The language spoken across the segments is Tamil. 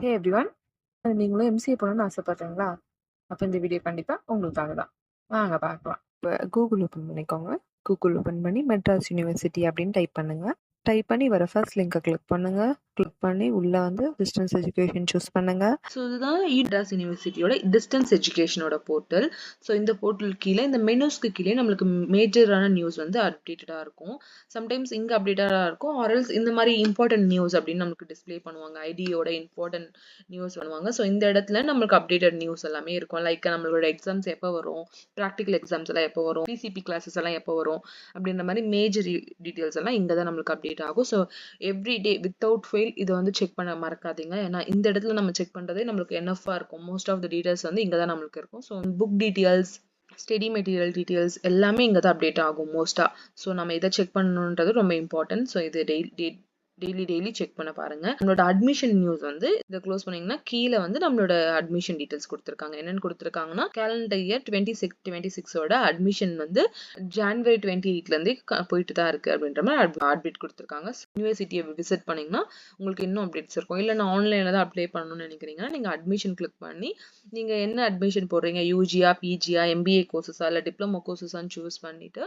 ஹே எவ்ரிவன், நீங்களும் எம்சிஏ பண்ணணும்னு ஆசைப்படுறீங்களா? அப்போ இந்த வீடியோ கண்டிப்பாக உங்களுக்காக தான். வாங்க பார்க்கலாம். இப்போ கூகுள் ஓப்பன் பண்ணிக்கோங்க. கூகுள் ஓப்பன் பண்ணி மெட்ராஸ் யூனிவர்சிட்டி அப்படின்னு டைப் பண்ணுங்கள். டைப் பண்ணி வர ஃபர்ஸ்ட் லிங்கை கிளிக் பண்ணுங்கள். கிளிக் பண்ணி உள்ளே வந்து டிஸ்டன்ஸ் எஜுகேஷன் சூஸ் பண்ணுங்கள். ஸோ இதுதான் மெட்ராஸ் யூனிவர்சிட்டியோட டிஸ்டன்ஸ் எஜுகேஷனோட போர்ட்டல். ஸோ இந்த போர்ட்டல் கீழே இந்த மெனுஸ்க்கு கீழே நம்மளுக்கு மேஜரான நியூஸ் வந்து அப்டேட்டடாக இருக்கும். சம்டைம்ஸ் இங்கே அப்டேட்டடாக இருக்கும், ஆர்எல்ஸ் இந்த மாதிரி இம்பார்ட்டன்ட் நியூஸ் அப்படின்னு நமக்கு டிஸ்பிளே பண்ணுவாங்க. ஐடியோட இம்பார்ட்டன்ட் நியூஸ் பண்ணுவாங்க. ஸோ இந்த இடத்துல நம்மளுக்கு அப்டேட்டட் நியூஸ் எல்லாமே இருக்கும். லைக் நம்மளோட எக்ஸாம்ஸ் எப்போ வரும், ப்ராக்டிக்கல் எக்ஸாம்ஸ் எல்லாம் எப்போ வரும், பிசிபி கிளாஸஸ் எல்லாம் எப்போ வரும் அப்படின்ற மாதிரி மேஜர் டீட்டெயில்ஸ் எல்லாம் இங்கே தான் நம்மளுக்கு அப்டேட் ஆகும். ஸோ எவ்ரிடே வித்தவுட் ஃபெயில் இதை வந்து செக் பண்ண மறக்காதீங்க. ஏன்னா இந்த இடத்துல நம்ம செக் பண்ணுறதே நம்மளுக்கு என்எஃப்ஆ இருக்கும். மோஸ்ட் ஆஃப் த டீடைல்ஸ் வந்து இங்கே தான் நம்மளுக்கு இருக்கும். So book details, study material details எல்லாமே இங்கே தான் அப்டேட் ஆகும் மோஸ்ட்டாக. ஸோ நம்ம இதை செக் பண்ணணுன்றது ரொம்ப இம்பார்ட்டன்ட். ஸோ இது டெய்லி செக் பண்ண பாருங்க. நம்மளோட அட்மிஷன் நியூஸ் வந்து இதை க்ளோஸ் பண்ணீங்கன்னா கீழே வந்து நம்மளோட அட்மிஷன் டீடைல்ஸ் கொடுத்துருக்காங்க. என்னென்னு கொடுத்துருக்காங்கன்னா, கேலண்டர் இயர் 26 அட்மிஷன் வந்து ஜான்வரி 28லேருந்தே போயிட்டு தான் இருக்கு அப்படின்ற மாதிரி அப்டேட் கொடுத்துருக்காங்க. யூனிவர்சிட்டியை விசிட் பண்ணீங்கன்னா உங்களுக்கு இன்னும் அப்டேட்ஸ் இருக்கும். இல்லை நான் ஆன்லைனில் தான் அப்ளை பண்ணணும்னு நினைக்கிறீங்கன்னா நீங்கள் அட்மிஷன் கிளிக் பண்ணி நீங்கள் என்ன அட்மிஷன் போடுறீங்க, யூஜியா, பிஜியா, எம்பிஏ கோர்சஸா இல்லை டிப்ளமோ கோர்சஸான்னு சூஸ் பண்ணிவிட்டு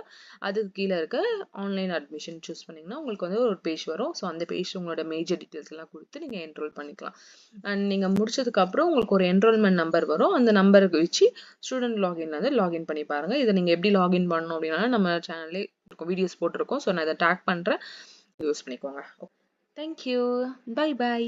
அதுக்கு கீழே இருக்க ஆன்லைன் அட்மிஷன் சூஸ் பண்ணிங்கன்னா உங்களுக்கு வந்து ஒரு பேஜ் வரும். ஸோ அந்த பேஜ் உங்களோட மேஜர் டீட்டெயில்ஸ் எல்லாம் கொடுத்து நீங்கள் என்ரோல் பண்ணிக்கலாம். அண்ட் நீங்கள் முடிச்சதுக்கப்புறம் உங்களுக்கு ஒரு என்ரோல்மெண்ட் நம்பர் வரும். அந்த நம்பருக்கு வச்சு ஸ்டூடெண்ட் லாகின் வந்து லாகின் பண்ணி பாருங்கள். இதை நீங்கள் எப்படி லாகின் பண்ணணும் அப்படின்னா நம்ம சேனல்லே வீடியோஸ் போட்டிருக்கோம். ஸோ நான் இதை டேக் பண்ணுறேன், யூஸ் பண்ணிக்கோங்க. Thank you, bye by.